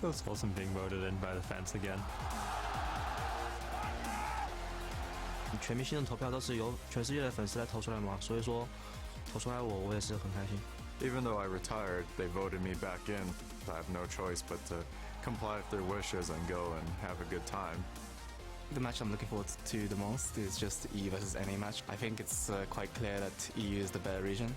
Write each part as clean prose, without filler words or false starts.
Feels awesome being voted in by the fans again. 全明星的投票都是由全世界的粉丝来投出来嘛，所以说投出来我也是很开心。Even though I retired, they voted me back in. I have no choice but to comply with their wishes and go and have a good time. The match I'm looking forward to the most is just EU versus NA match. I think it's quite clear that EU is the better region.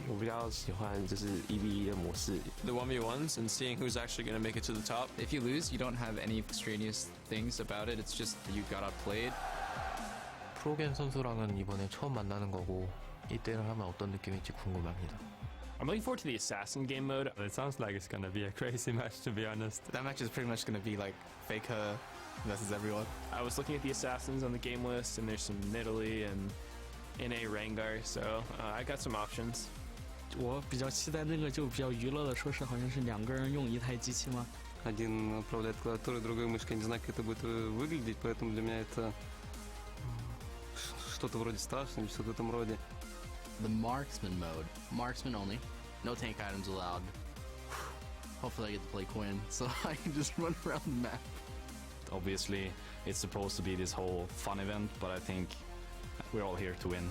我比较喜欢就是1v1的模式 The 1v1s and seeing who's actually going to make it to the top. If you lose, you don't have any extraneous things about it. It's just you got outplayed. 프로게임 선수랑은 이번에 처음 만나는 거고 이때를 하면 어떤 느낌일지 궁금합니다. I'm looking forward to the assassin game mode. It sounds like it's gonna be a crazy match, to be honest. That match is pretty much going to be like Faker versus everyone. I was looking at the assassins on the game list, and there's some Nidalee and NA Rengar, so I got some options. 我比较期待那个就比较娱乐的，说是好像是2个人用一台机器吗？ Один управляет клавиатурой, другой мышкой. Не знаю, как это будет выглядеть, поэтому для меня это что-то вроде страшного или что-то в этом роде. The marksman mode. Marksman only. No tank items allowed. Hopefully I get to play Quinn, so I can just run around the map. Obviously, it's supposed to be this whole fun event, but I think we're all here to win.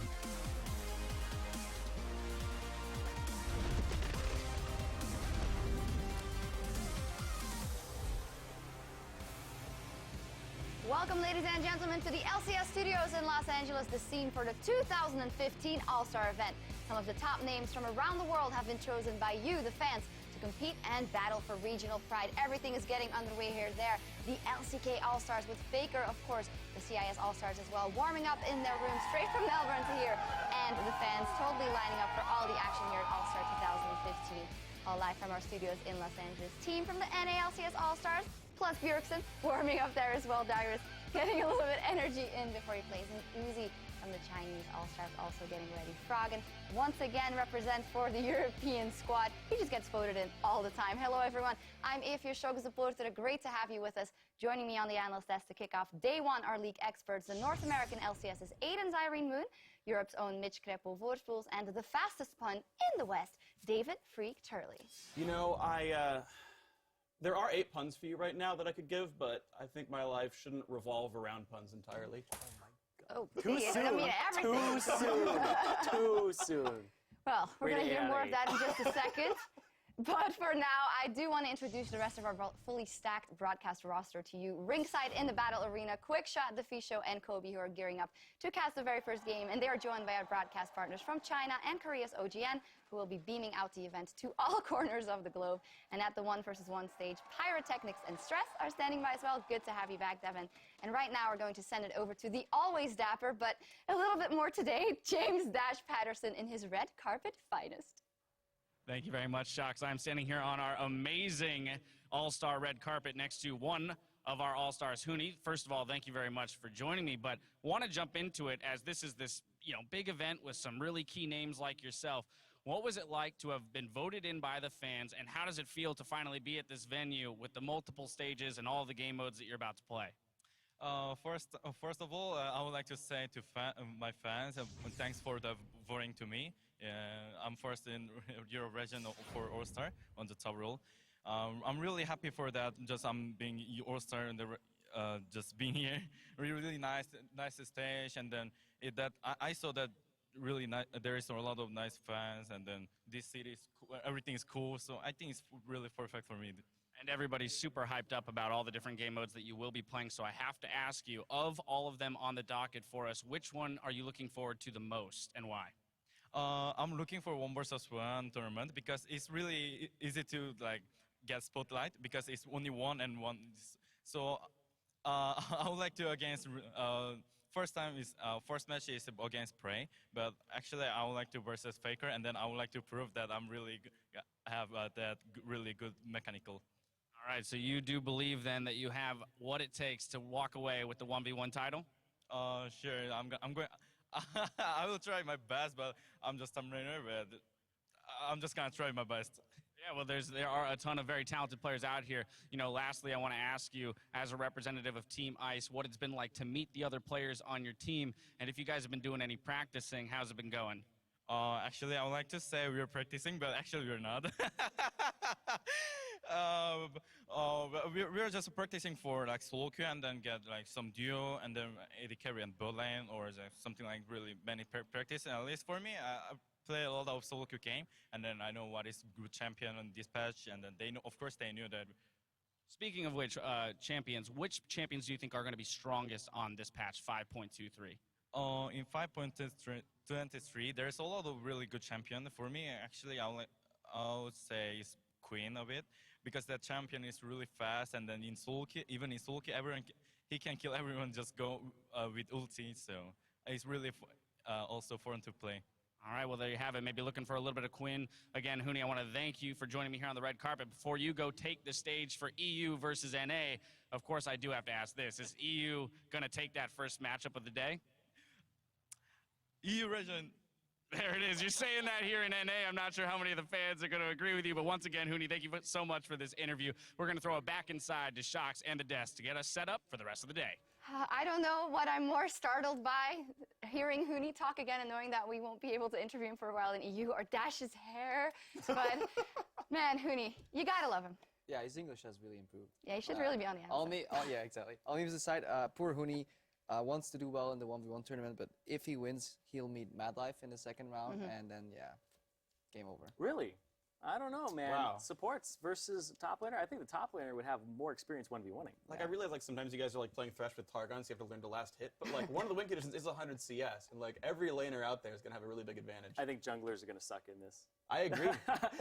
Welcome, ladies and gentlemen, to the LCS studios in Los Angeles, the scene for the 2015 All-Star event. Some of the top names from around the world have been chosen by you, the fans, to compete and battle for regional pride. Everything is getting underway here. There, the LCK All-Stars with Faker, of course, the CIS All-Stars as well, warming up in their room straight from Melbourne to here, and the fans totally lining up for all the action here at All-Star 2015. All live from our studios in Los Angeles. Team from the NALCS All-Stars, plus Bjorkson warming up there as well. Dyrus getting a little bit energy in before he plays. And Uzi from the Chinese All-Stars also getting ready. Froggen once again represent for the European squad. He just gets voted in all the time. Hello everyone, I'm EReport.gg. Great to have you with us. Joining me on the analyst desk to kick off day one, our league experts, the North American LCS's Aiden's Irene Moon, Europe's own Mitch Kreppel-Voorspools, and the fastest pun in the West, David Freak Turley. You know, there are 8 puns for you right now that I could give, but I think my life shouldn't revolve around puns entirely. Oh, Too soon. I mean, everything. Too soon. Too soon. Well, we're going to hear Really more of that in just a outta second. But for now, I do want to introduce the rest of our fully stacked broadcast roster to you. Ringside in the battle arena, Quickshot, The Fish Show, and Kobe, who are gearing up to cast the very first game. And they are joined by our broadcast partners from China and Korea's OGN, who will be beaming out the event to all corners of the globe. And at the 1v1 stage, Pyrotechnics and Stress are standing by as well. Good to have you back, Devin. And right now, we're going to send it over to the always dapper, but a little bit more today, James Dash Patterson in his red carpet finest. Thank you very much, Shocks. I'm standing here on our amazing all-star red carpet next to one of our all-stars, Huni. First of all, thank you very much for joining me, but want to jump into it as this is this big event with some really key names like yourself. What was it like to have been voted in by the fans, and how does it feel to finally be at this venue with the multiple stages and all the game modes that you're about to play? First of all, I would like to say to my fans, thanks for the voting to me. I'm first in Europe region for All-Star on the top role. I'm really happy for that. Just I'm being All-Star and just being here. Really nice stage, and then I saw that really there is a lot of nice fans, and then this city is cool, everything is cool. So I think it's really perfect for me. And everybody's super hyped up about all the different game modes that you will be playing, so I have to ask you, of all of them on the docket for us, which one are you looking forward to the most, and why? I'm looking for 1v1 tournament because it's really easy to get spotlight because it's only 1 and 1. So I would like to against first match is against Prey, but actually I would like to versus Faker, and then I would like to prove that I'm really have that really good mechanical. All right, so you do believe then that you have what it takes to walk away with the 1v1 title? Sure, I'm going. I will try my best, but I'm just nervous. I'm just gonna try my best. Yeah, well, there are a ton of very talented players out here. Lastly, I want to ask you, as a representative of Team Ice, what it's been like to meet the other players on your team, and if you guys have been doing any practicing, how's it been going? Actually, I would like to say we're practicing, but actually we're not. We're just practicing for like solo queue and then get like some duo and then AD carry and bot lane or something like really many practice. And at least for me, I play a lot of solo queue game and then I know what is good champion and dispatch and then they know, of course, they knew that. Speaking of which, champions, which champions do you think are going to be strongest on this patch 5.23? In 5.23, there's a lot of really good champion. For me, actually, I would say it's Queen of it because that champion is really fast, and then in solo queue, even in solo queue, he can kill everyone just go with ulti. So it's really also fun to play. All right, well, there you have it. Maybe looking for a little bit of Quinn. Again, Huni, I want to thank you for joining me here on the red carpet. Before you go take the stage for EU versus NA, of course, I do have to ask this. Is EU going to take that first matchup of the day? EU region. There it is. You're saying that here in NA. I'm not sure how many of the fans are going to agree with you, but once again, Huni, thank you so much for this interview. We're going to throw it back inside to Shox and the desk to get us set up for the rest of the day. I don't know what I'm more startled by, hearing Huni talk again and knowing that we won't be able to interview him for a while in EU, or Dash's hair. But, man, Huni, you gotta love him. Yeah, his English has really improved. Yeah, he should really be on the outside. Yeah, exactly. All memes aside, poor Huni wants to do well in the 1v1 tournament, but if he wins, he'll meet Mad Life in the second round, and then, yeah, game over. Really? I don't know, man. Wow. Supports versus top laner. I think the top laner would have more experience 1v1ing. Like, I realize, like, sometimes you guys are, like, playing Thresh with Targon, so you have to learn to last hit. But, like, one of the win conditions is 100 CS. And, like, every laner out there is going to have a really big advantage. I think junglers are going to suck in this. I agree.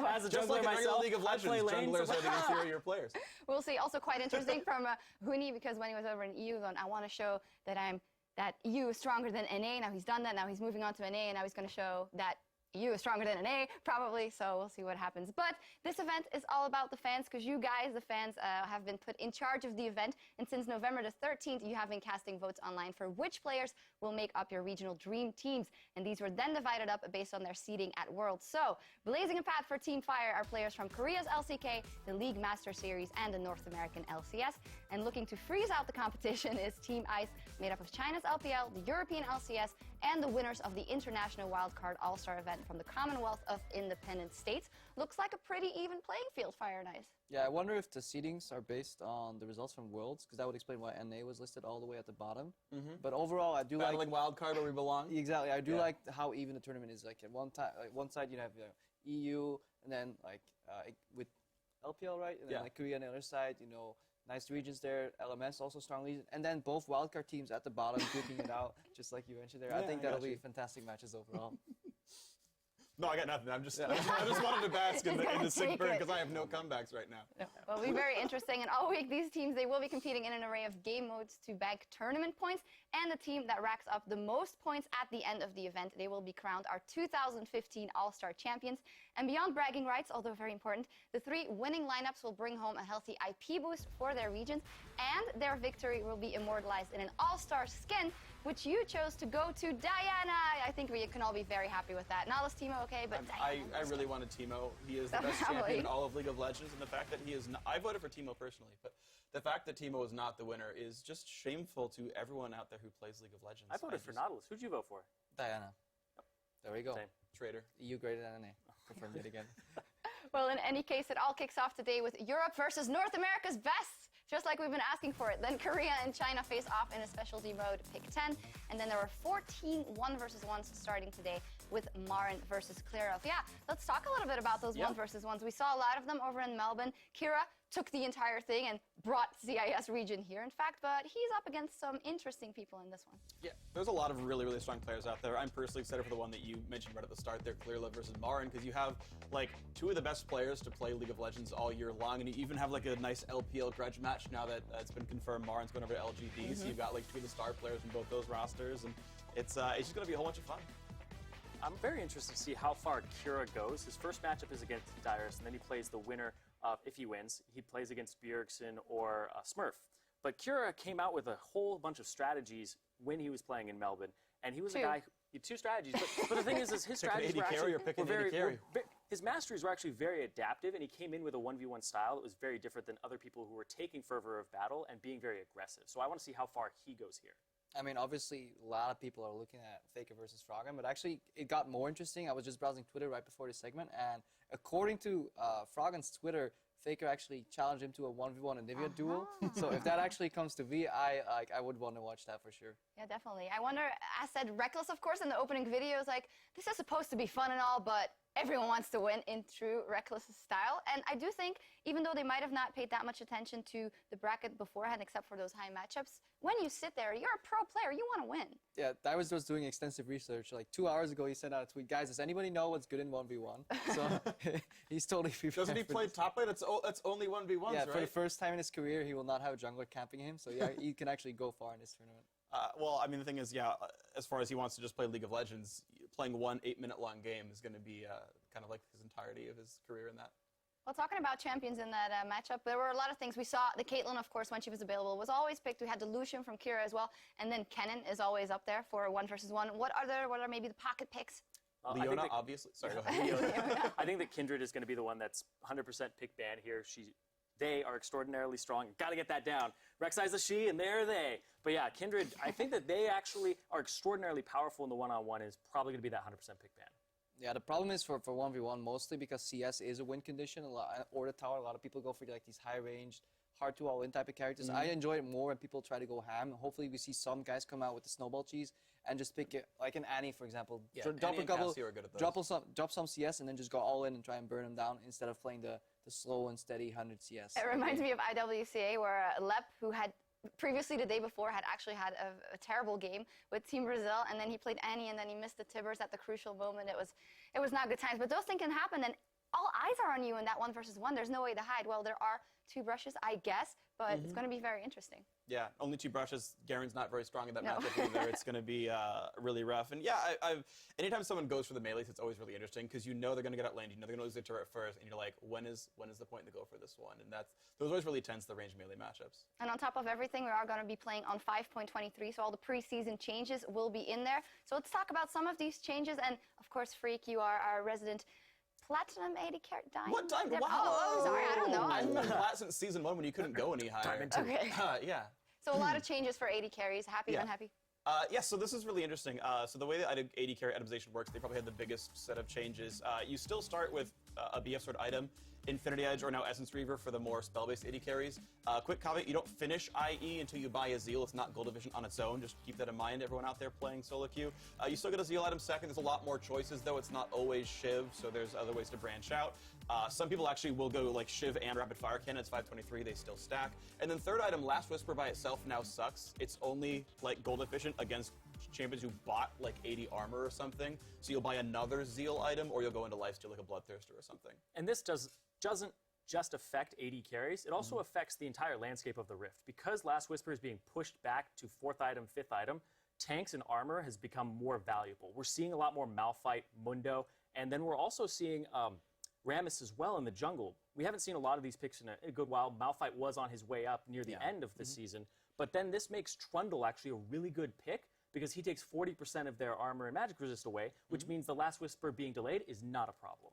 As a Just jungler like in regular myself, League of I play Legends, lanes. junglers are the inferior players. We'll see. Also quite interesting from Huni, because when he was over in EU, going, I want to show that EU is stronger than NA. Now he's done that. Now he's moving on to NA, and now he's going to show that EU is stronger than NA, probably, so we'll see what happens. But this event is all about the fans, because you guys, the fans, have been put in charge of the event, and since November the 13th, you have been casting votes online for which players will make up your regional dream teams, and these were then divided up based on their seeding at Worlds. So, blazing a path for Team Fire are players from Korea's LCK, the League Master Series, and the North American LCS, and looking to freeze out the competition is Team Ice, made up of China's LPL, the European LCS, and the winners of the International Wildcard All-Star event from the Commonwealth of Independent States. Looks like a pretty even playing field, Fire and Ice. Yeah, I wonder if the seedings are based on the results from Worlds, because that would explain why NA was listed all the way at the bottom. But overall, I do Battling wildcard where we belong. Exactly, I do like how even the tournament is. Like, at one side you have EU, and then with LPL, right? And then like Korea on the other side, nice regions there. LMS also strong region, and then both wildcard teams at the bottom duking it out, just like you mentioned there. Yeah, I think that'll be fantastic matches overall. No, I got nothing. I just wanted to bask in the sick burn because I have no comebacks right now. Well, it'll be very interesting. And all week, these teams, they will be competing in an array of game modes to bank tournament points. And the team that racks up the most points at the end of the event, they will be crowned our 2015 All-Star champions. And beyond bragging rights, although very important, the 3 winning lineups will bring home a healthy IP boost for their regions. And their victory will be immortalized in an All-Star skin, which you chose to go to Diana. I think we can all be very happy with that. Not as Teemo, okay, but I really wanted Teemo. He is the best champion in all of League of Legends, and the fact that he is not, I voted for Teemo personally, but the fact that Teemo is not the winner is just shameful to everyone out there who plays League of Legends. I voted for Nautilus. Who'd you vote for? Diana. Yep. There we go. Same. Traitor. EU greater than NA. Confirmed it again. Well, in any case, it all kicks off today with Europe versus North America's best. Just like we've been asking for it. Then Korea and China face off in a specialty mode, pick 10. And then there were 14 1 versus 1s starting today with Marin versus Clara. Yeah, let's talk a little bit about those 1 versus 1s. We saw a lot of them over in Melbourne. Kira took the entire thing and brought CIS region here, in fact, but he's up against some interesting people in this one. Yeah, there's a lot of really, really strong players out there. I'm personally excited for the one that you mentioned right at the start there, Clearla versus Marin, because you have, like, 2 of the best players to play League of Legends all year long, and you even have, like, a nice LPL grudge match now that it's been confirmed Marin's going over to LGD, so you've got, like, 2 of the star players from both those rosters, and it's just going to be a whole bunch of fun. I'm very interested to see how far Kira goes. His first matchup is against Dyrus, and then he plays the winner of, if he wins, he plays against Bjergsen or Smurf. But Kira came out with a whole bunch of strategies when he was playing in Melbourne, and he was a guy. 2 strategies, but the thing is his strategies were actually his masteries were actually very adaptive, and he came in with a 1v1 style that was very different than other people who were taking fervor of battle and being very aggressive. So I want to see how far he goes here. I mean, obviously, a lot of people are looking at Faker versus Froggen, but actually, it got more interesting. I was just browsing Twitter right before this segment, and according to Froggen's Twitter, Faker actually challenged him to a 1v1 Anivia duel. So if that actually comes to V, I would want to watch that for sure. Yeah, definitely. I wonder, as said, Reckless, of course, in the opening videos, like, this is supposed to be fun and all, but everyone wants to win in true Reckless style. And I do think, even though they might have not paid that much attention to the bracket beforehand, except for those high matchups, when you sit there, you're a pro player, you want to win. Yeah, Dyrus was doing extensive research. Like 2 hours ago, he sent out a tweet, guys, does anybody know what's good in 1v1? So he's totally prepared. Doesn't he play top lane? That's only 1v1s, yeah, right? for the first time in his career, he will not have a jungler camping him. So yeah, he can actually go far in this tournament. Well, I mean, the thing is, yeah, as far as he wants to just play League of Legends, playing one 8-minute-long game is going to be kind of like his entirety of his career in that. Well, talking about champions in that matchup, there were a lot of things. We saw the Caitlyn, of course, when she was available, was always picked. We had the Lucian from Kira as well, and then Kennen is always up there for 1 versus 1. What are maybe the pocket picks? Leona, obviously. Sorry, go ahead. Leona. I think that Kindred is going to be the one that's 100% pick ban here. They are extraordinarily strong. Got to get that down. Rek'Sai's a she, and they're they. But yeah, Kindred, I think that they actually are extraordinarily powerful in the one-on-one, and is probably going to be that 100% pick ban. Yeah, the problem is for 1v1 mostly because CS is a win condition, or the tower. A lot of people go for like these high-ranged, hard to all-in type of characters. I enjoy it more when people try to go ham. Hopefully we see some guys come out with the snowball cheese and just pick it, like an Annie, for example. Yeah, Drop Annie a couple, and Cassie are good at those. drop some CS and then just go all in and try and burn them down instead of playing the slow and steady 100 CS. It reminds me of IWCA where Lep, who had previously the day before had actually had a terrible game with Team Brazil, and then he played Annie, and then he missed the Tibbers at the crucial moment. It was not good times, but those things can happen, and all eyes are on you in that 1 versus 1. There's no way to hide. Well, there are 2 brushes, I guess, but it's going to be very interesting. Yeah, only 2 brushes. Garen's not very strong in that matchup either. It's going to be really rough. And yeah, anytime someone goes for the melees, it's always really interesting because you know they're going to get outlaned. You know they're going to lose their turret first, and you're like, when is the point to go for this one? And those are always really tense, the range melee matchups. And on top of everything, we are going to be playing on 5.23, so all the preseason changes will be in there. So let's talk about some of these changes. And of course, Freak, you are our resident Platinum 80 carat diamond. What diamond? Wow. Oh, sorry, I don't know. I've been flat since season 1 when you couldn't go any higher. Diamond 2. Okay. Yeah. So a lot of changes for 80 carries. Happy, unhappy? Yeah, so this is really interesting. So the way that 80 carry itemization works, they probably had the biggest set of changes. You still start with a BF sword item, Infinity Edge, or now Essence Reaver for the more spell-based 80 carries. Quick caveat, you don't finish IE until you buy a Zeal. It's not Gold Division on its own. Just keep that in mind, everyone out there playing solo queue. You still get a Zeal item second. There's a lot more choices, though. It's not always Shiv, so there's other ways to branch out. Some people actually will go like Shiv and Rapid Fire Cannon. It's 523. They still stack. And then third item, Last Whisper by itself now sucks. It's only like gold efficient against champions who bought like 80 armor or something. So you'll buy another Zeal item, or you'll go into lifesteal like a Bloodthirster or something. And this doesn't just affect 80 carries, it also affects the entire landscape of the Rift. Because Last Whisper is being pushed back to 4th item, 5th item, tanks and armor has become more valuable. We're seeing a lot more Malphite, Mundo, and then we're also seeing Rammus as well in the jungle. We haven't seen a lot of these picks in a good while. Malphite was on his way up near the end of the season, but then this makes Trundle actually a really good pick because he takes 40% of their armor and magic resist away, which means the Last Whisper being delayed is not a problem.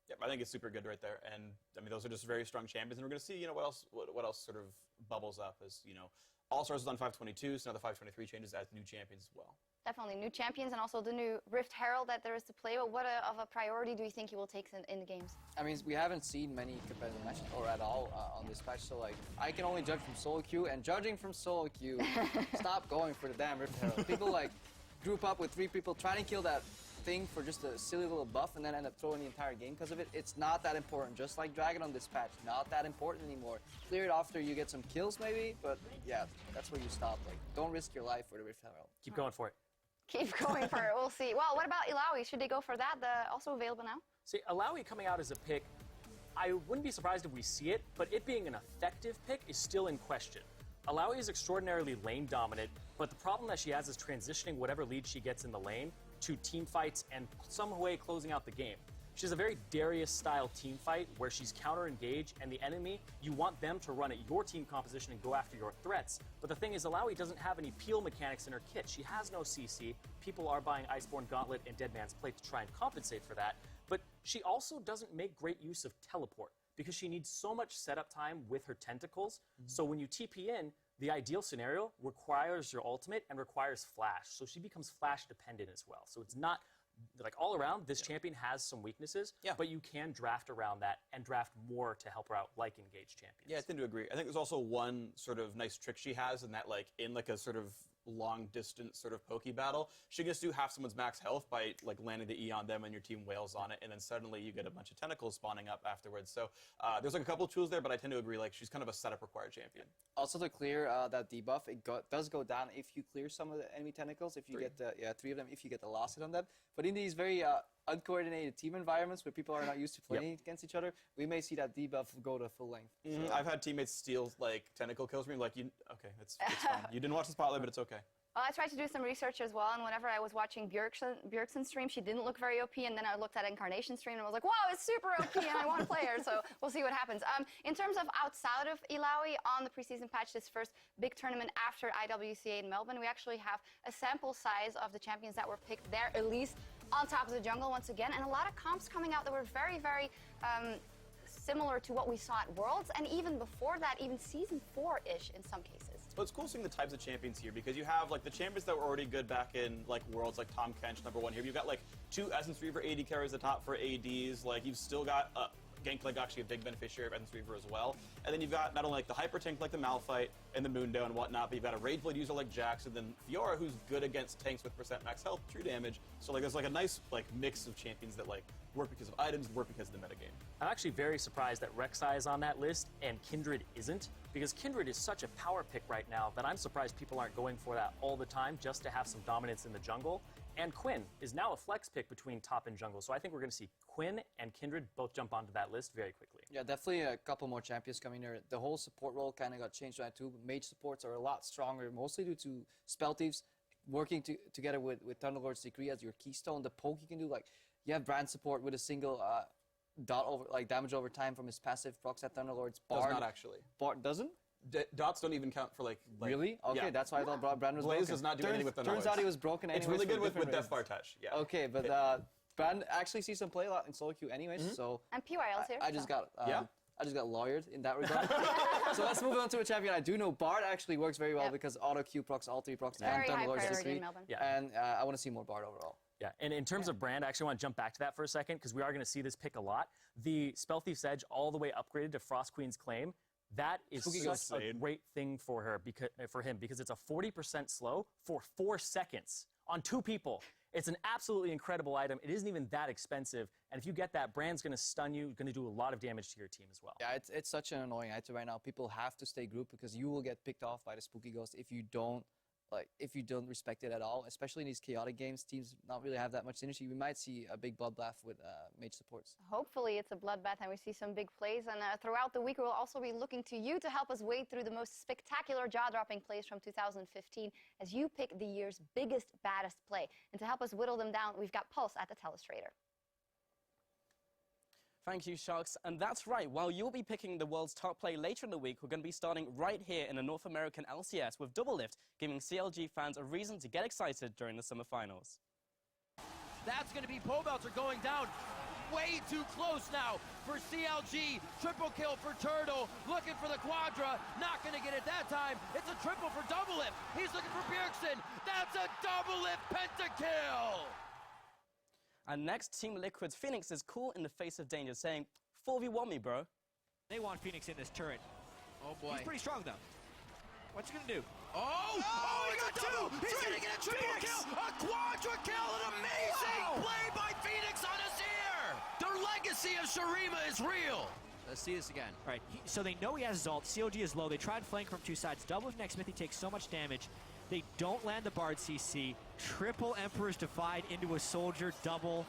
Yep, I think it's super good right there, and I mean those are just very strong champions, and we're going to see what else sort of bubbles up as All Stars is on 522, so now the 523 changes as new champions as well. Definitely new champions, and also the new Rift Herald that there is to play. But what of a priority do you think he will take in the games? I mean, we haven't seen many competitive matches or at all on this patch, so like I can only judge from solo queue, and judging from solo queue, stop going for the damn Rift Herald. People like group up with 3 people trying to kill that thing for just a silly little buff and then end up throwing the entire game because of it. It's not that important. Just like Dragon on this patch, not that important anymore. Clear it after you get some kills maybe, but yeah, that's where you stop. Like, don't risk your life for the Rift Herald. Keep going for it. Keep going for it. We'll see. Well, what about Illaoi? Should they go for that? Also available now? See, Illaoi coming out as a pick, I wouldn't be surprised if we see it, but it being an effective pick is still in question. Illaoi is extraordinarily lane dominant, but the problem that she has is transitioning whatever lead she gets in the lane to team fights and some way closing out the game. She has a very Darius-style team fight where she's counter-engaged, and the enemy, you want them to run at your team composition and go after your threats. But the thing is, Illaoi doesn't have any peel mechanics in her kit. She has no CC. People are buying Iceborne Gauntlet and Dead Man's Plate to try and compensate for that. But she also doesn't make great use of teleport because she needs so much setup time with her tentacles. So when you TP in, the ideal scenario requires your ultimate and requires flash. So she becomes flash dependent as well. So it's not like all around, this champion has some weaknesses, but you can draft around that and draft more to help her out, like engaged champions. Yeah, I tend to agree. I think there's also one sort of nice trick she has in that, like, in like a sort of long distance sort of pokey battle, she can just do half someone's max health by like landing the E on them and your team wails on it, and then suddenly you get a bunch of tentacles spawning up afterwards. So there's like a couple of tools there, but I tend to agree, like, she's kind of a setup required champion. Also to clear that debuff, it does go down if you clear some of the enemy tentacles, if you get the, 3 of them, if you get the last hit on them. But in these very uncoordinated team environments where people are not used to playing against each other, we may see that debuff go to full length. So, I've had teammates steal like tentacle kills from me, like, okay, it's fine. You didn't watch the spotlight, but it's okay. Well, I tried to do some research as well, and whenever I was watching Bjergsen's stream, she didn't look very OP, and then I looked at Incarnation's stream and I was like, wow, it's super OP, and I want to play her, so we'll see what happens. In terms of outside of Illaoi on the preseason patch, this first big tournament after IWCA in Melbourne, we actually have a sample size of the champions that were picked there, at least on top of the jungle once again, and a lot of comps coming out that were very, very similar to what we saw at Worlds, and even before that, even Season 4-ish in some cases. So it's cool seeing the types of champions here, because you have like the champions that were already good back in like Worlds, like Tom Kench, #1 here. You've got like 2 Essence Reaver AD carries, the top for ADs. Like you've still got Gangplank, actually a big beneficiary of Essence Reaver as well. And then you've got not only like the Hyper Tank like the Malphite and the Mundo and whatnot, but you've got a Rage Blade user like Jax, and then Fiora, who's good against tanks with % max health, true damage. So like there's like a nice like mix of champions that like work because of items, work because of the metagame. I'm actually very surprised that Rek'Sai is on that list and Kindred isn't, because Kindred is such a power pick right now that I'm surprised people aren't going for that all the time just to have some dominance in the jungle. And Quinn is now a flex pick between top and jungle, so I think we're going to see Quinn and Kindred both jump onto that list very quickly. Yeah, definitely a couple more champions coming there. The whole support role kind of got changed on that too. Mage supports are a lot stronger, mostly due to Spell Thieves working together with Thunderlord's Decree as your keystone. The poke you can do, like, you have brand support with a single dot over, like damage over time from his passive procs at Thunderlord's. Does not actually. Bard doesn't? Dots don't even count for like really? Okay, yeah. That's why I thought Brand was Blaze broken. does not do anything with Thunderlords. Turns out he was broken anyways. It's really good with reasons. Death Bar Touch, yeah. Okay, but Brand actually sees some play a lot in solo queue anyways, so... And PYL's here. I just got lawyered in that regard. So let's move on to a champion I do know. Bard actually works very well because auto Q procs, all 3 procs, and Thunderlord's Decree. And I want to see more Bard overall. Yeah, and in terms of brand, I actually want to jump back to that for a second, because we are going to see this pick a lot. The Spell Thief's Edge all the way upgraded to Frost Queen's Claim. That is such a great thing for her, for him, because it's a 40% slow for 4 seconds on 2 people. It's an absolutely incredible item. It isn't even that expensive, and if you get that, Brand's going to stun you, going to do a lot of damage to your team as well. Yeah, it's such an annoying item right now. People have to stay grouped because you will get picked off by the Spooky Ghost if you don't respect it at all. Especially in these chaotic games, teams not really have that much synergy. We might see a big bloodbath with mage supports. Hopefully it's a bloodbath and we see some big plays. And throughout the week, we'll also be looking to you to help us wade through the most spectacular jaw-dropping plays from 2015 as you pick the year's biggest, baddest play. And to help us whittle them down, we've got Pulse at the Telestrator. Thank you, Sharks. And that's right, while you'll be picking the world's top play later in the week, we're going to be starting right here in the North American LCS with Double Lift, giving CLG fans a reason to get excited during the summer finals. That's going to be Pobelter going down way too close now for CLG. Triple kill for Turtle, looking for the Quadra, not going to get it that time. It's a triple for Double Lift. He's looking for Bjergsen. That's a Double Lift pentakill! And next, Team Liquid's Phoenix is cool in the face of danger, saying, 4v1 me, bro. They want Phoenix in this turret. Oh, boy. He's pretty strong, though. What's he going to do? Oh, he got 2! He's going to get a triple kill! A quadra kill! An amazing play by Phoenix on Azir! The legacy of Shurima is real! Let's see this again. All right, so they know he has his ult. COG is low. They tried flank from 2 sides. Double with next Smithy takes so much damage. They don't land the Bard CC. Triple Emperor's Defied into a soldier double.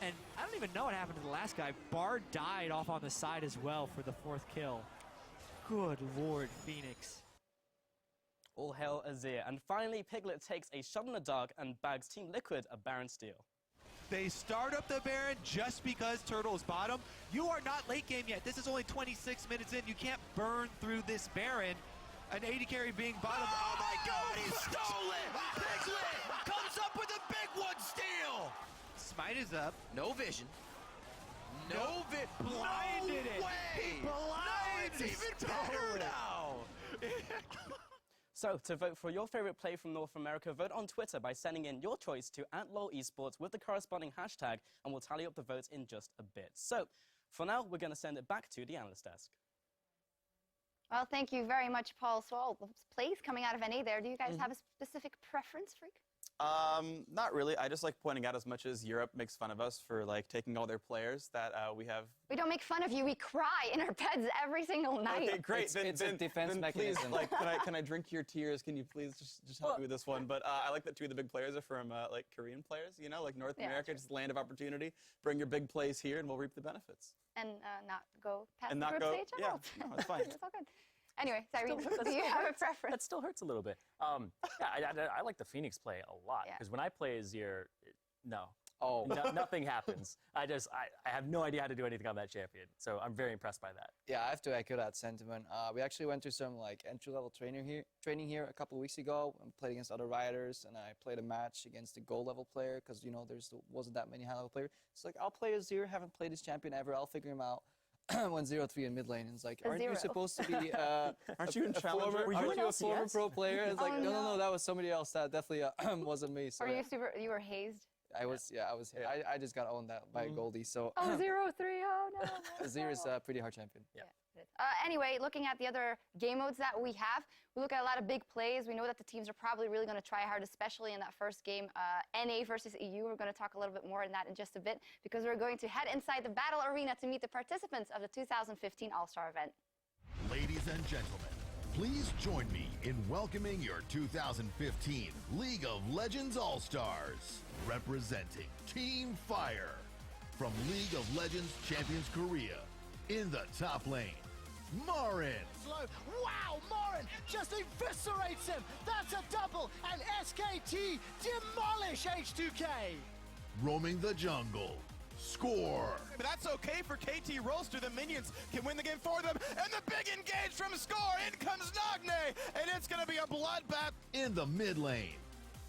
And I don't even know what happened to the last guy. Bard died off on the side as well for the 4th kill. Good lord, Phoenix. All hail Azir. And finally, Piglet takes a shot in the dark and bags Team Liquid a Baron steal. They start up the Baron just because Turtle is bottom. You are not late game yet. This is only 26 minutes in. You can't burn through this Baron. An AD carry being bottom. Oh my god, he stole it! Piglet comes up with a big one steal! Smite is up. No vision. No blinded no it. Way. He blinded it's even better now! So, to vote for your favorite play from North America, vote on Twitter by sending in your choice to @LOLesports with the corresponding hashtag, and we'll tally up the votes in just a bit. So, for now, we're going to send it back to the analyst desk. Well, thank you very much, Paul. So all the plays coming out of NA there, do you guys have a specific preference, Freak? Not really. I just like pointing out, as much as Europe makes fun of us for like taking all their players, that we have. We don't make fun of you. We cry in our beds every single night. Okay, great. It's a defense mechanism. Please, like, can I drink your tears? Can you please just help me with this one? But I like that 2 of the big players are from like Korean players. You know, like North America, just land of opportunity. Bring your big plays here, and we'll reap the benefits. And not go past And the not group go. stage at Yeah, all. no, it's fine. It's all good. Anyway, Cyrene, do you have a preference? That still hurts a little bit. I like the Phoenix play a lot because when I play Azir, nothing happens. I have no idea how to do anything on that champion, so I'm very impressed by that. Yeah, I have to echo that sentiment. We actually went to some like entry-level training here a couple of weeks ago and played against other riders, and I played a match against a gold level player because wasn't that many high level players. It's like, I'll play Azir, haven't played this champion ever, I'll figure him out. 1-0-3 in mid lane, and it's like, aren't you supposed to be aren't you in Challenger? Aren't you a former pro player? It's like, no, that was somebody else. That definitely wasn't me. So, you were hazed? I was. I just got owned that by Goldie. So 0-3, oh no. Azir is a pretty hard champion. Yeah. Anyway, looking at the other game modes that we have, we look at a lot of big plays. We know that the teams are probably really going to try hard, especially in that first game, NA versus EU. We're going to talk a little bit more on that in just a bit, because we're going to head inside the battle arena to meet the participants of the 2015 All-Star event. Ladies and gentlemen, please join me in welcoming your 2015 League of Legends All-Stars, representing Team Fire. From League of Legends Champions Korea, in the top lane, Marin. Slow. Wow, Marin just eviscerates him. That's a double, and SKT demolish H2K. Roaming the jungle, Score. But that's okay for KT Roaster. The minions can win the game for them. And the big engage from Score. In comes Nagne. And it's going to be a bloodbath. In the mid lane,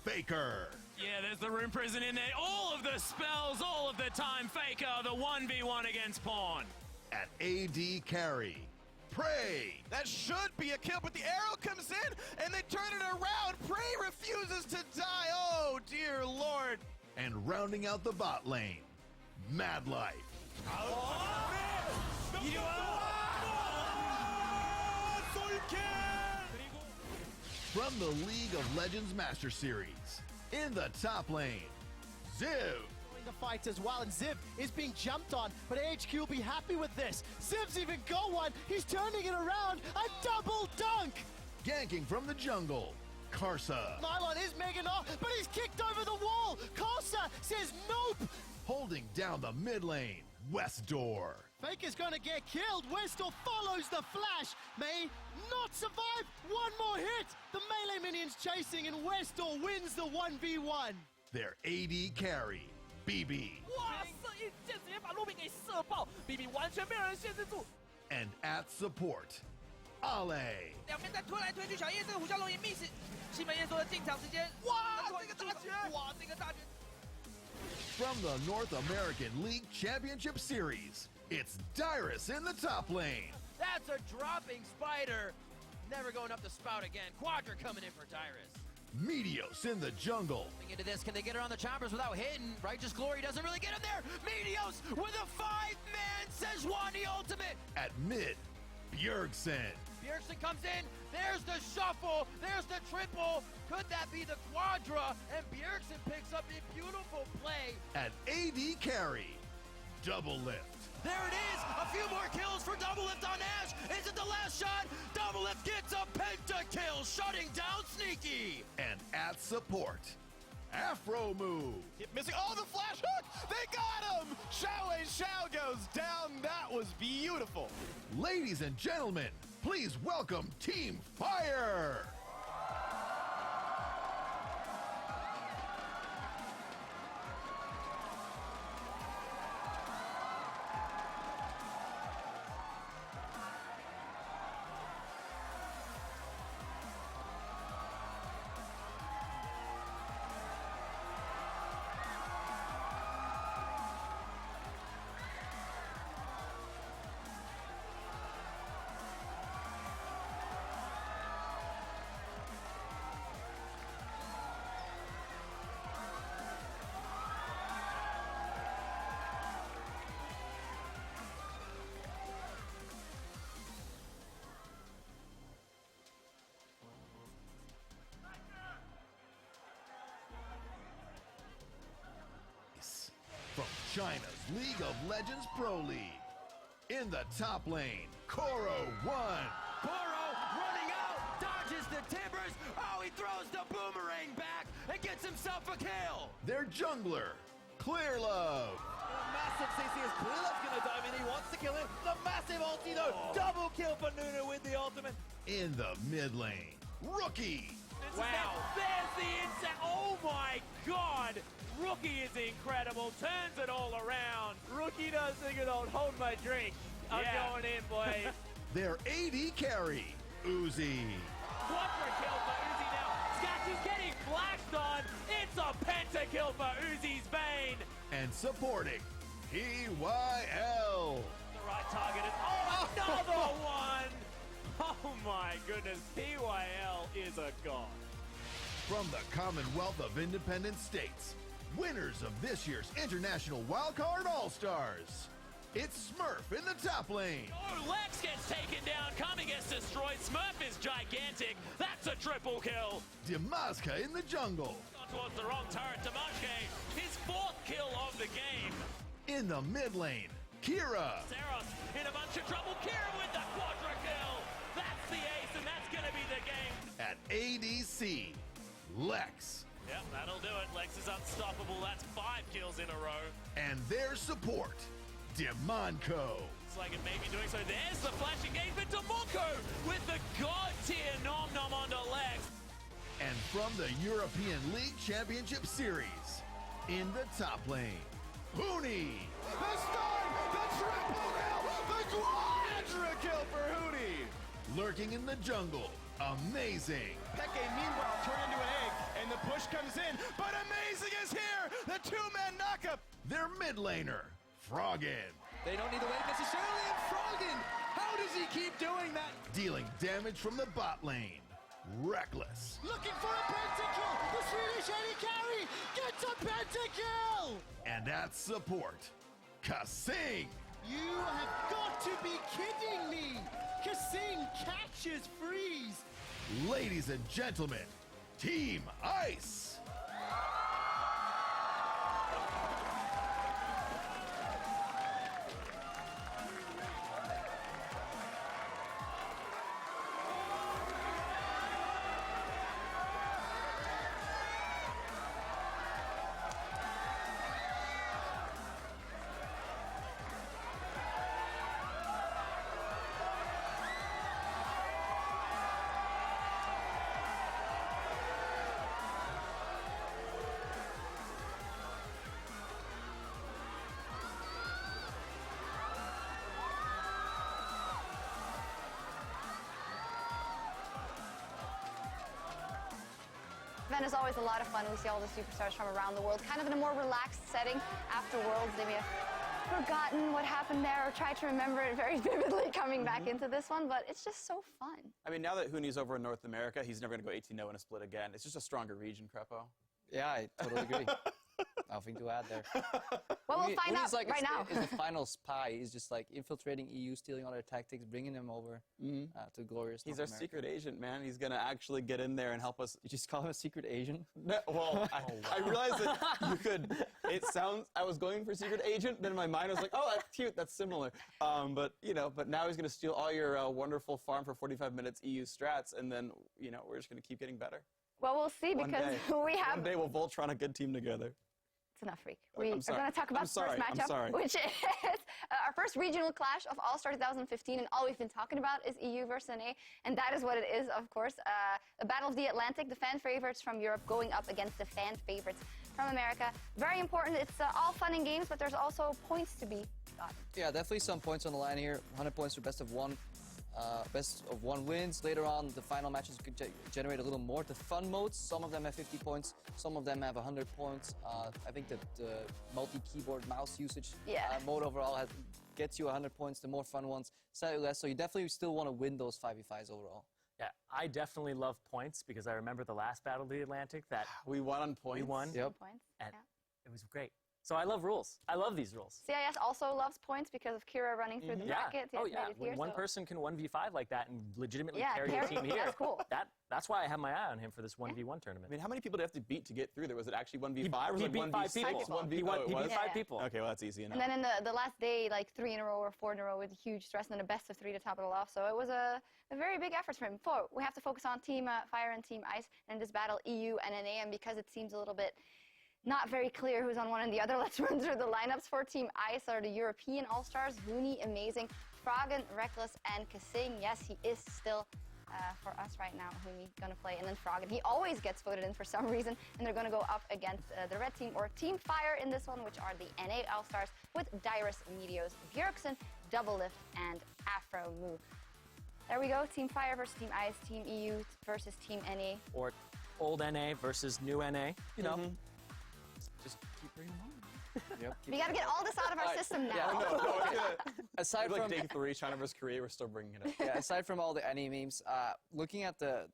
Faker. Yeah, there's the Rune Prison in there. All of the spells, all of the time. Faker, the 1v1 against Pawn. At AD carry, Prey. That should be a kill, but the arrow comes in, and they turn it around. Prey refuses to die. Oh, dear Lord. And rounding out the bot lane, Mad Life. From the League of Legends Master Series, in the top lane, Ziv. The fight as well, and Ziv is being jumped on, but AHQ will be happy with this. Ziv's even got one. He's turning it around. A double dunk. Ganking from the jungle, Karsa. Nylon is making off, but he's kicked over the wall. Karsa says nope. Holding down the mid lane, Westdoor. Faker's gonna get killed. Westdoor follows the flash. May not survive. One more hit. The melee minions chasing, and Westdoor wins the 1v1. Their AD carry, BB. 哇，射一箭直接把路比给射爆 ，BB 完全被人限制住。 And at support, Ale. 两边在推来推去，小叶这个虎啸龙也 miss。西门叶说的进场时间，哇，这个大绝，哇，这个大绝。 From the North American League Championship Series, it's Dyrus in the top lane. That's a dropping spider. Never going up the spout again. Quadra coming in for Dyrus. Meteos in the jungle. Into this, can they get her on the choppers without hitting? Righteous Glory doesn't really get him there. Meteos with a 5-man Sejuani ultimate. At mid, Bjergsen. Bjergsen comes in. There's the shuffle. There's the triple. Could that be the quadra? And Bjergsen picks up a beautiful play. At AD carry, Double Lift. There it is. A few more kills for Double Lift on Ash. Is it the last shot? Double Lift gets a pentakill, shutting down Sneaky. And at support, Afro Move. Missing. Oh, the flash hook. They got him. Shao goes down. That was beautiful. Ladies and gentlemen, please welcome Team Fire. China's League of Legends Pro League. In the top lane, Koro won. Koro running out, dodges the timbers. Oh, he throws the boomerang back and gets himself a kill. Their jungler, Clear Love. Massive CC as Clearlove's gonna dive in. He wants to kill him. The massive ulti though. Double kill for Nunu with the ultimate. In the mid lane, Rookie. Wow. There's the insect. Oh my God. Rookie is incredible. Turns it all around. Rookie does think it don't hold my drink. I'm going in, boys. Their AD carry, Uzi. Quadra kill for Uzi now. Scratch is getting blacked on. It's a pentakill for Uzi's Bane. And supporting, PYL. The right target is. Oh, another one. Oh my goodness. PYL is a god. From the Commonwealth of Independent States, winners of this year's International Wildcard All-Stars. It's Smurf in the top lane. Oh, Lex gets taken down. Kami gets destroyed. Smurf is gigantic. That's a triple kill. Dimazka in the jungle. Gone towards the wrong turret. Damashke, his 4th kill of the game. In the mid lane, Kira. Saros in a bunch of trouble. Kira with the quadra kill. That's the ace, and that's going to be the game. At ADC, Lex. Yep, that'll do it. Lex is unstoppable. That's 5 kills in a row. And their support, Demonco. Looks like it may be doing so. There's the flash engagement to Monko with the god tier nom nom onto Lex. And from the European League Championship Series, in the top lane, Huni. The stun, the triple kill, the quadra kill for Huni. Lurking in the jungle, Amazing. Peke meanwhile turned into an egg, and the push comes in, but Amazing is here. The 2-man knockup. Their mid laner, Froggen. They don't need to wait necessarily, and Froggen, how does he keep doing that? Dealing damage from the bot lane, Reckless. Looking for a pentakill. The Swedish AD carry gets a pentakill. And at support, Kasing. You have got to be kidding me. Kasing catches Freeze. Ladies and gentlemen, Team Ice. Event is always a lot of fun. We see all the superstars from around the world, kind of in a more relaxed setting. After Worlds, they may have forgotten what happened there or tried to remember it very vividly coming back into this one, but it's just so fun. I mean, now that Huni's over in North America, he's never going to go 18-0 in a split again. It's just a stronger region, Crepo. Yeah, I totally agree. Nothing to add there. Well, we'll find out like right now. Is the final spy. He's just like infiltrating EU, stealing all their tactics, bringing them over to glorious He's North our America. secret agent, man. He's going to actually get in there and help us. You just call him a secret agent? No, well, I realized that you could. It sounds. I was going for secret agent, then in my mind I was like, oh, that's cute. That's similar. But now he's going to steal all your wonderful farm for 45 minutes EU strats, and then we're just going to keep getting better. Well, we'll see because we have. One day we'll Voltron a good team together. It's enough, Freak. We are sorry. going to talk about the first matchup, which is our first regional clash of All-Star 2015, and all we've been talking about is EU versus NA, and that is what it is, of course. The Battle of the Atlantic, the fan favorites from Europe going up against the fan favorites from America. Very important. It's all fun and games, but there's also points to be gotten. Yeah, definitely some points on the line here. 100 points for best of one. Best of one wins. Later on, the final matches could generate a little more. The fun modes, some of them have 50 points, some of them have 100 points. I think that the multi-keyboard mouse usage mode overall gets you 100 points. The more fun ones, slightly less. So you definitely still want to win those 5v5s overall. Yeah, I definitely love points because I remember the last Battle of the Atlantic that we won on points. We won. Yep. And it was great. So I love rules. I love these rules. CIS also loves points because of Kira running through the brackets. Oh, He has yeah. made it When here, one so- person can 1v5 like that and legitimately Yeah, carry a team here, that's cool. That's why I have my eye on him for this 1v1 tournament. I mean, how many people did you have to beat to get through there? Was it actually 1v5 or was he it beat 1v6? 5 people. 1v5? He beat 5 people. Okay, well, that's easy enough. And then in the last day, like 3 in a row or 4 in a row with huge stress, and then a best of 3 to top it all off. So it was a very big effort for him. We have to focus on Team Fire and Team Ice in this battle, EU and NA, and because it seems a little bit not very clear who's on one and the other, let's run through the lineups for Team Ice. Are the European All-Stars, Huni, amazing, Froggen, Reckless, and Kasing. Yes, he is still for us right now, Huni gonna play, and then Froggen. He always gets voted in for some reason, and they're gonna go up against the red team or Team Fire in this one, which are the NA All-Stars with Dyrus, Meteos, Bjergsen, Double Lift, and Afro Moo. There we go, Team Fire versus Team Ice, Team EU versus Team NA. Or old NA versus new NA, you know. Just keep bringing them on. We gotta get all this out of our system now. Yeah, no, Aside like from day 3, China versus Korea, we're still bringing it up. yeah, aside from all the NA memes, looking at the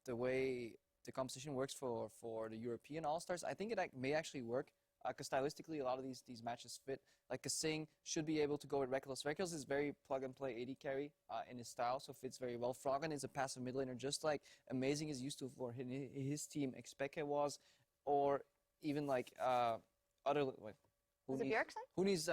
way the competition works for the European All-Stars, I think it may actually work. Because stylistically, a lot of these matches fit. Like Kasing should be able to go with Reckless. Reckless is very plug-and-play AD carry in his style, so fits very well. Froggen is a passive mid laner, just like Amazing is used to for his team. Expeke was, or even like other... Wait, Was it Bjergsen? Huni's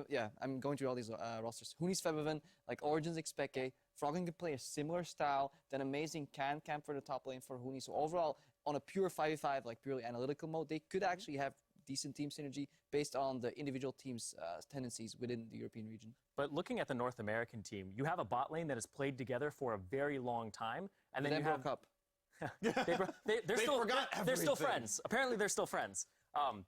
yeah, I'm going through all these rosters. Huni's Febiven, like Origins Expeke. Froggen can play a similar style, then Amazing can camp for the top lane for Huni. So overall, on a pure 5v5, like purely analytical mode, they could actually have decent team synergy based on the individual teams' tendencies within the European region. But looking at the North American team, you have a bot lane that has played together for a very long time, and then you have... broke up. they're still friends. Apparently, they're still friends.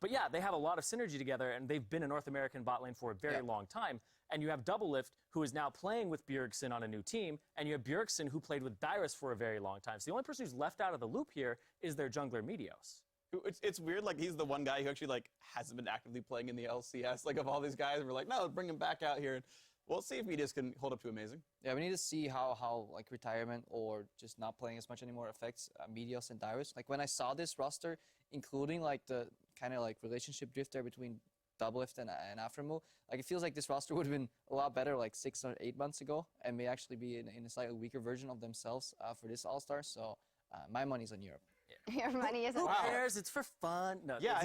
But yeah, they have a lot of synergy together, and they've been a North American bot lane for a very long time. And you have Double Lift, who is now playing with Bjergsen on a new team, and you have Bjergsen, who played with Dyrus for a very long time. So the only person who's left out of the loop here is their jungler Meteos. It's weird, like, he's the one guy who actually, like, hasn't been actively playing in the LCS, like, of all these guys, and we're like, no, bring him back out here, and we'll see if Meteos can hold up to Amazing. Yeah, we need to see how like, retirement or just not playing as much anymore affects Meteos and Dyrus. Like, when I saw this roster, including, like, the kind of, like, relationship drift there between Double Lift and Aframu, like, it feels like this roster would have been a lot better, like, 6 or 8 months ago, and may actually be in a slightly weaker version of themselves for this All-Star, so my money's on Europe. Your money isn't. Who cares? It's for fun. No, Yeah,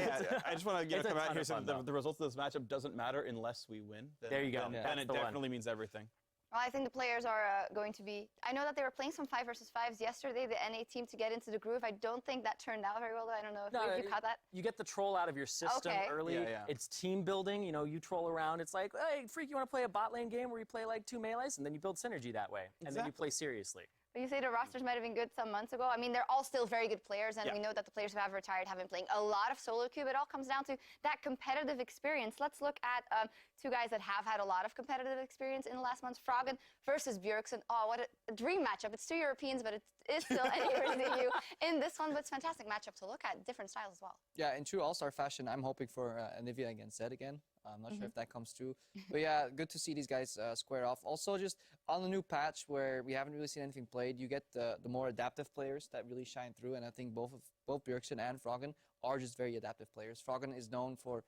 I just want to come out here and say fun, that the results of this matchup doesn't matter unless we win. There you go. Then it definitely means everything. Well, I think the players are going to be... I know that they were playing some 5 versus 5s yesterday, the NA team, to get into the groove. I don't think that turned out very well, though. I don't know if you caught that. You get the troll out of your system early. Yeah. It's team building. You know, you troll around. It's like, hey, Freak, you want to play a bot lane game where you play like 2 melees? And then you build synergy that way. And then you play seriously. But you say the rosters might have been good some months ago. I mean, they're all still very good players, and we know that the players who have retired have been playing a lot of solo queue. It all comes down to that competitive experience. Let's look at 2 guys that have had a lot of competitive experience in the last months. Froggen versus Bjergsen. Oh, what a dream matchup. It's 2 Europeans, but it is still NA versus EU in this one. But it's a fantastic matchup to look at. Different styles as well. Yeah, in true All-Star fashion, I'm hoping for Anivia against Zed again. I'm not sure if that comes true. But yeah, good to see these guys square off. Also, just on the new patch where we haven't really seen anything played, you get the more adaptive players that really shine through. And I think both Bjergsen and Froggen are just very adaptive players. Froggen is known for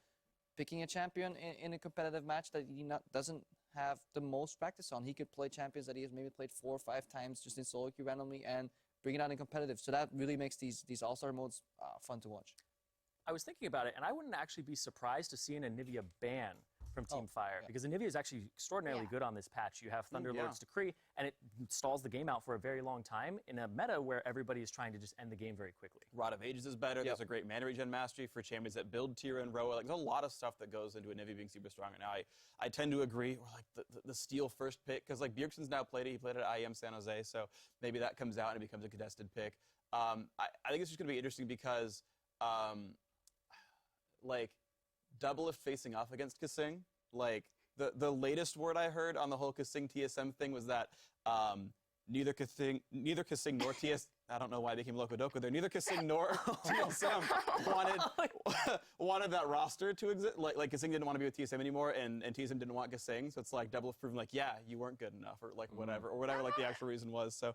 picking a champion in a competitive match that he doesn't have the most practice on. He could play champions that he has maybe played 4 or 5 times just in solo queue randomly and bring it out in competitive. So that really makes these All-Star modes fun to watch. I was thinking about it, and I wouldn't actually be surprised to see an Anivia ban from Team Fire, because Anivia is actually extraordinarily good on this patch. You have Thunderlord's Decree, and it stalls the game out for a very long time in a meta where everybody is trying to just end the game very quickly. Rod of Ages is better. There's a great mana regen mastery for champions that build Tira and Roa. Like, there's a lot of stuff that goes into Anivia being super strong. And now I tend to agree, or like the steal first pick, because like Bjergsen's now played it. He played it at IEM San Jose, so maybe that comes out and it becomes a contested pick. I think it's just going to be interesting because like Double Lift facing off against Kasing, like the latest word I heard on the whole Kasing TSM thing was that neither Kasing nor I don't know why I became Loco Doco there. Neither Kasing nor TSM wanted that roster to exist. Like Kasing didn't want to be with TSM anymore, and TSM didn't want Kasing. So it's like double of proving, like, yeah, you weren't good enough, or like whatever, like the actual reason was. So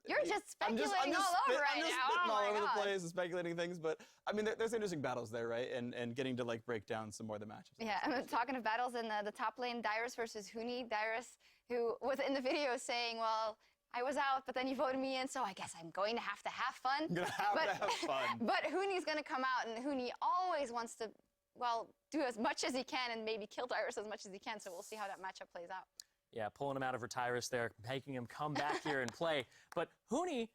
you're just speculating all over right now. Spitting Oh all my over God. the place and speculating things. But I mean, there's interesting battles there, right? And getting to like break down some more of the matches. Yeah, I'm talking of battles in the top lane, Dyrus versus Huni. Dyrus, who was in the video saying, well, I was out, but then you voted me in, so I guess I'm going to have fun. You're gonna have to have fun. But Huni's going to come out, and Huni always wants to, well, do as much as he can and maybe kill Dyrus as much as he can, so we'll see how that matchup plays out. Yeah, pulling him out of Retyrus there, making him come back here and play. But Huni,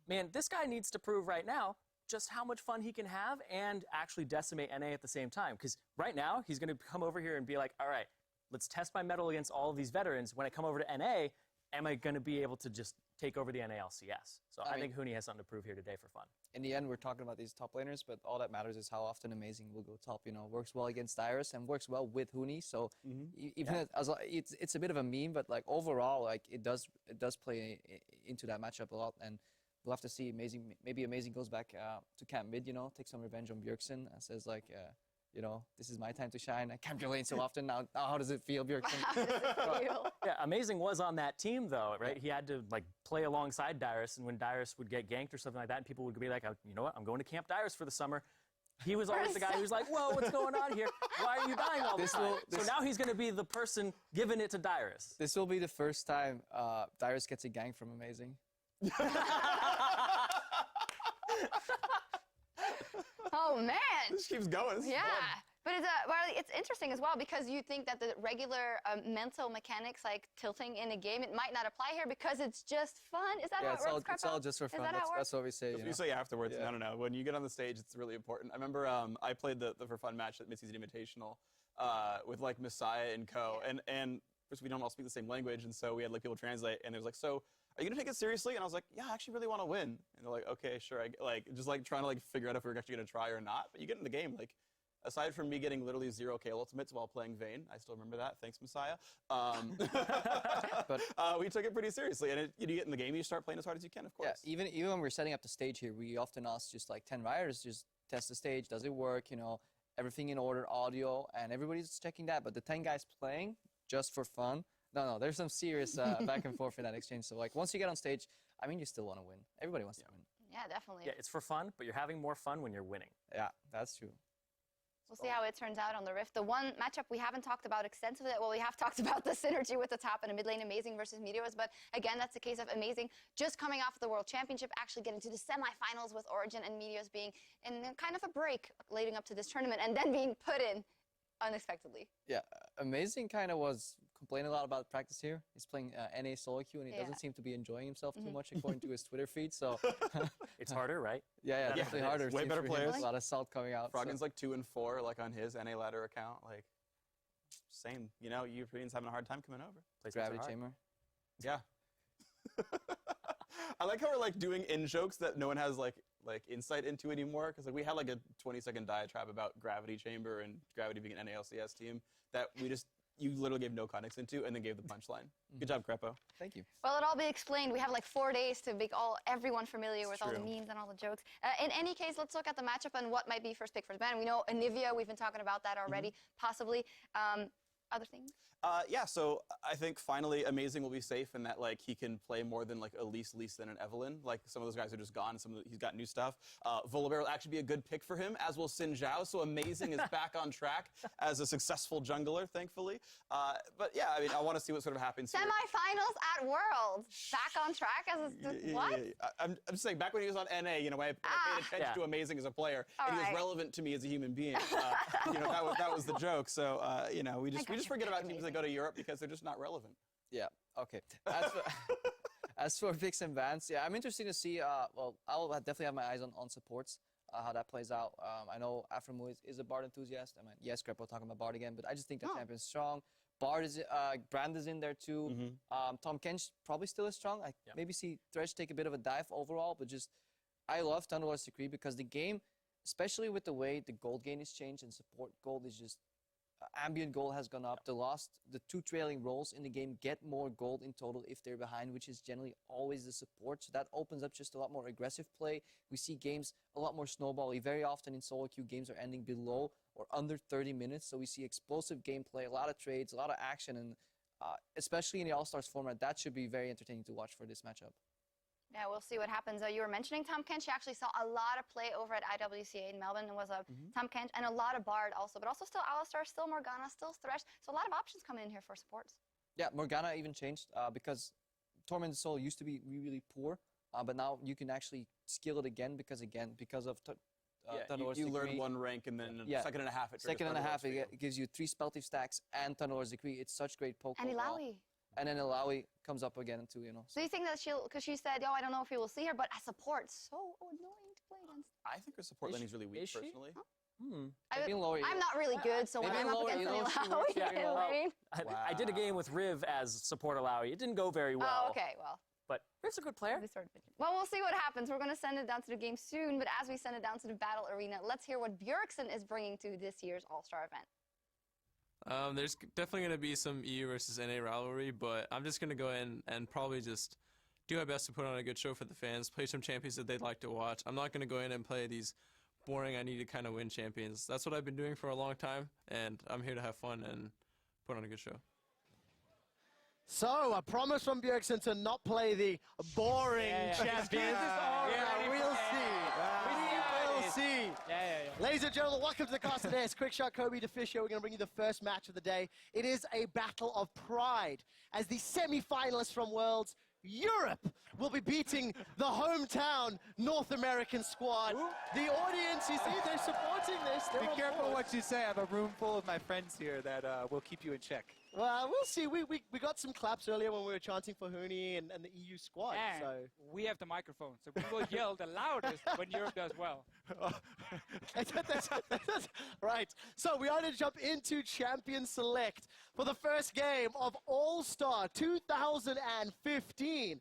man, this guy needs to prove right now just how much fun he can have and actually decimate NA at the same time. Because right now, he's going to come over here and be like, all right, let's test my mettle against all of these veterans. When I come over to NA, am I going to be able to just take over the NALCS? So I think Huni has something to prove here today for fun. In the end, we're talking about these top laners, but all that matters is how often Amazing will go top. You know, works well against Dyrus and works well with Huni. So even it's a bit of a meme, but like overall, like it does play into that matchup a lot. And we'll have to see. Maybe Amazing goes back to camp mid. You know, take some revenge on Bjergsen and says like. You know, this is my time to shine. I can't play lane so often. Now how does it feel, Bjergsen? How does it feel? Yeah, Amazing was on that team, though, right? He had to, like, play alongside Dyrus, and when Dyrus would get ganked or something like that, and people would be like, you know what, I'm going to camp Dyrus for the summer. He was always the guy who was like, whoa, what's going on here? Why are you dying all the time? So now he's going to be the person giving it to Dyrus. This will be the first time Dyrus gets a gank from Amazing. Oh, man. This keeps going. This is yeah. fun. But it's interesting as well because you think that the regular mental mechanics like tilting in a game, it might not apply here because it's just fun. Is that how it works, it's all just for fun. That's what we say. That's what you say afterwards. Yeah. No. When you get on the stage, it's really important. I remember I played the for fun match at Mid-Season Invitational with like Messiah and co. And of course we don't all speak the same language, and so we had like people translate, and they was like, so are you gonna take it seriously? And I was like, yeah, I actually really want to win. And they're like, okay, sure. Just like trying to like figure out if we were actually gonna try or not. But you get in the game, like. Aside from me getting literally 0 ultimates while playing Vayne, I still remember that. Thanks, Messiah. But we took it pretty seriously, and you get in the game, you start playing as hard as you can, of course. Yeah, even when we're setting up the stage here, we often ask just like 10 riders, just test the stage, does it work? You know, everything in order, audio, and everybody's checking that. But the 10 guys playing just for fun, no, there's some serious back and forth in that exchange. So like once you get on stage, I mean, you still want to win. Everybody wants to win. Yeah, definitely. Yeah, it's for fun, but you're having more fun when you're winning. Yeah, that's true. We'll see how it turns out on the Rift. The one matchup we haven't talked about extensively, well, we have talked about the synergy with the top and a mid lane, Amazing versus Meteors, but again, that's a case of Amazing just coming off the World Championship, actually getting to the semifinals with Origin, and Meteors being in kind of a break leading up to this tournament, and then being put in unexpectedly. Yeah, Amazing kind of was complaining a lot about practice here. He's playing NA solo queue, and he doesn't seem to be enjoying himself too much according to his Twitter feed. So it's harder, right? Yeah, definitely harder. Way better players. A lot of salt coming out. Froggen's like 2 and 4, like on his NA ladder account. Like same, you know, Europeans having a hard time coming over. Gravity chamber. Yeah. I like how we're like doing in jokes that no one has like insight into anymore, because like we had like a 20-second diatribe about Gravity Chamber and Gravity being an NALCS team that you literally gave no context into and then gave the punchline. Good job, Crepo. Thank you. Well, it'll all be explained. We have like 4 days to make everyone familiar with all the memes and all the jokes. In any case, let's look at the matchup and what might be first pick, first ban. We know Anivia, we've been talking about that already, possibly. Other things? Yeah, so I think finally Amazing will be safe in that like he can play more than like Elise, Lee Sin, and Evelyn. Like some of those guys are just gone. He's got new stuff. Volibear will actually be a good pick for him, as will Xin Zhao. So Amazing is back on track as a successful jungler, thankfully. But yeah, I mean, I want to see what sort of happens here. Semifinals at Worlds, back on track as what? I'm just saying, back when he was on NA, you know, when I paid attention to Amazing as a player, and he was relevant to me as a human being. You know, that was the joke. So you know, we just forget about teams that go to Europe because they're just not relevant. Yeah. Okay. As for picks and bans, yeah, I'm interested to see. Well, I'll definitely have my eyes on supports, how that plays out. I know Aframu is a Bard enthusiast. I mean, yes, Crepo talking about Bard again, but I just think that champion's strong. Bard is, Brand is in there too. Tom Kench probably still is strong. I maybe see Thresh take a bit of a dive overall, but just I love Thunderlord's Decree because the game, especially with the way the gold gain is changed and support gold is just ambient gold has gone up. The two trailing roles in the game get more gold in total if they're behind, which is generally always the support. So that opens up just a lot more aggressive play. We see games a lot more snowbally. Very often in solo queue, games are ending below or under 30 minutes. So we see explosive gameplay, a lot of trades, a lot of action, and especially in the All-Stars format, that should be very entertaining to watch for this matchup. Yeah, we'll see what happens. You were mentioning Tom Kench. You actually saw a lot of play over at IWCA in Melbourne. It was Tom Kench and a lot of Bard also, but also still Alistar, still Morgana, still Thresh. So a lot of options coming in here for supports. Yeah, Morgana even changed because Torment Soul used to be really poor, but now you can actually skill it again because of you learn one rank and then second and a half. It gives you 3 spell thief stacks and Thunderlord's Decree. It's such great poke. And Ilaoi. And then Ilaoi comes up again too, So you think that because she said, I don't know if you will see her, but as support, so annoying to play against. I think her support laning is really weak, personally. I'm not really good, so when I'm up against Ilaoi, I did a game with Riv as support Ilaoi. It didn't go very well. Oh, okay, well. But Riv's a good player. Well, we'll see what happens. We're going to send it down to the game soon, but as we send it down to the battle arena, let's hear what Bjergsen is bringing to this year's All-Star event. There's definitely going to be some EU versus NA rivalry, but I'm just going to go in and probably just do my best to put on a good show for the fans, play some champions that they'd like to watch. I'm not going to go in and play these boring, I need to kind of win champions. That's what I've been doing for a long time, and I'm here to have fun and put on a good show. So, a promise from Bjergsen to not play the boring champions. We'll see. Ladies and gentlemen, welcome to the cast today. It's Quick Shot Kobe DeFish here. We're going to bring you the first match of the day. It is a battle of pride as the semi-finalists from Worlds Europe will be beating the hometown North American squad. The audience, you see, they're supporting this. Be careful what you say. I have a room full of my friends here that will keep you in check. Well, we'll see. We got some claps earlier when we were chanting for Huni and the EU squad. And so we have the microphone, so we will yell the loudest when Europe does well. Right. So we are going to jump into Champion Select for the first game of All-Star 2015.